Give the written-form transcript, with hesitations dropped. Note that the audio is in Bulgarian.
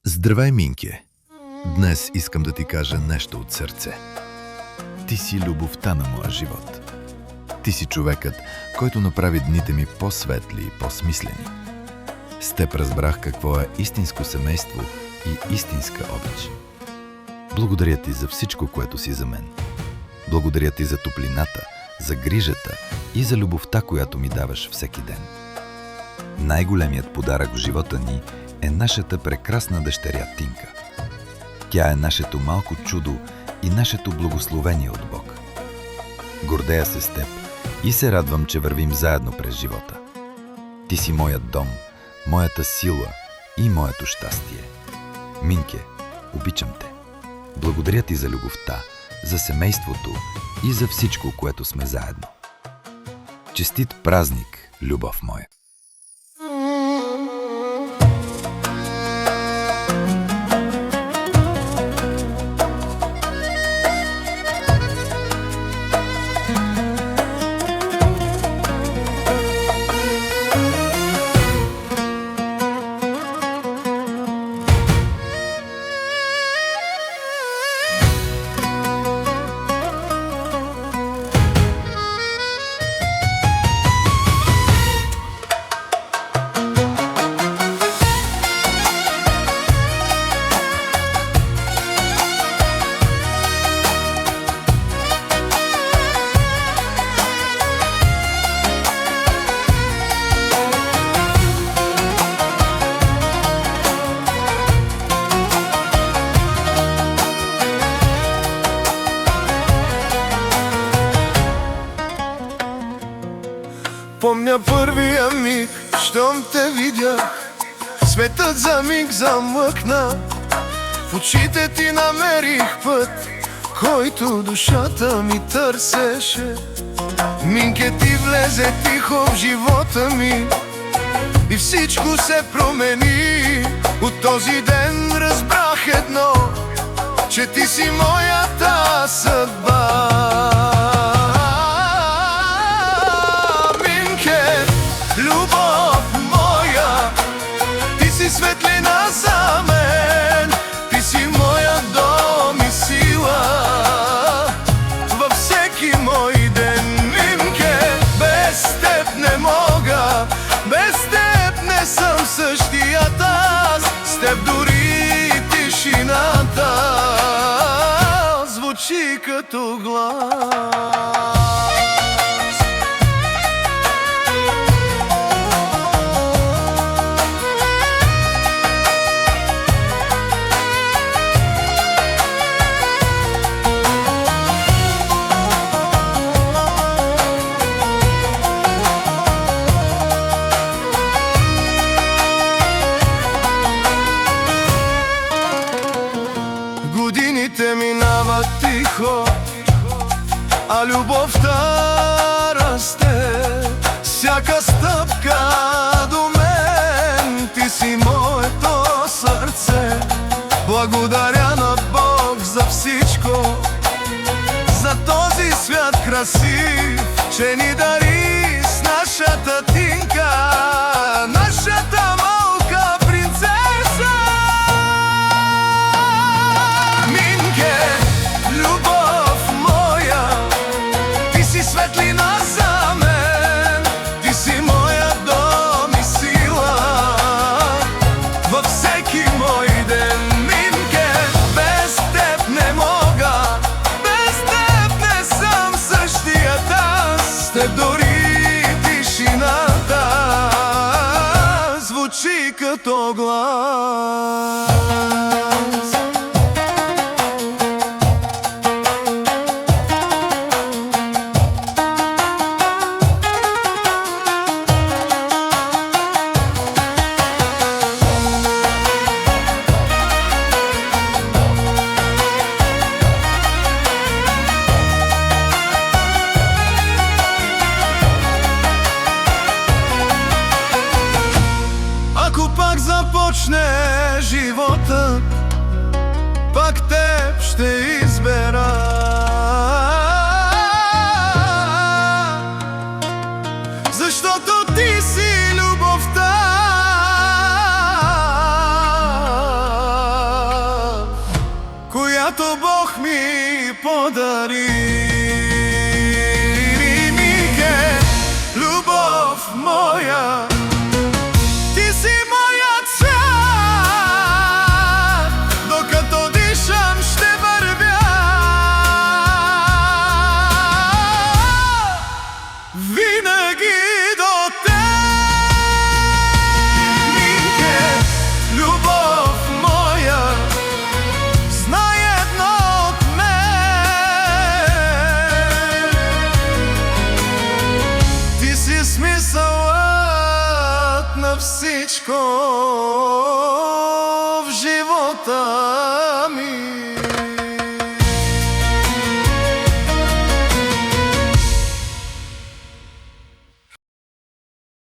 Здравей, Минке! Днес искам да ти кажа нещо от сърце. Ти си любовта на моя живот. Ти си човекът, който направи дните ми по-светли и по-смислени. С теб разбрах какво е истинско семейство и истинска обич. Благодаря ти за всичко, което си за мен. Благодаря ти за топлината, за грижата и за любовта, която ми даваш всеки ден. Най-големият подарък в живота ни е нашата прекрасна дъщеря Тинка. Тя е нашето малко чудо и нашето благословение от Бог. Гордея се с теб и се радвам, че вървим заедно през живота. Ти си моят дом, моята сила и моето щастие. Минке, обичам те. Благодаря ти за любовта, за семейството и за всичко, което сме заедно. Честит празник, любов моя! Помня първия миг, щом те видях, светът за миг замлъкна. В очите ти намерих път, който душата ми търсеше. Минке, ти влезе тихо в живота ми и всичко се промени. От този ден разбрах едно, че ти си моята съдба. Любов моя, ти си светлина за мен, ти си моя дом и сила във всеки мой ден. Минке, без теб не мога, без теб не съм същият аз. С теб дори тишината звучи като глас. Годините минават тихо, а любовта расте. Всяка стъпка до мен, ти си моето сърце. Благодаря на Бог за всичко, за този свят красив, че ни дари с нашата Тинка, нашата малка принцеса. Любов моя, ти си светлина за мен, ти си моя дом и сила във всеки мой ден. Минке, без теб не мога, без теб не съм същият аз. С теб дори тишината звучи което Бог ми подари. Мике, любов моя, ти си моя цяр, докато дишам ще вървя. Винаги до теб. Мике, любов моя, знай едно от мен. Ти си смисълът на всичко.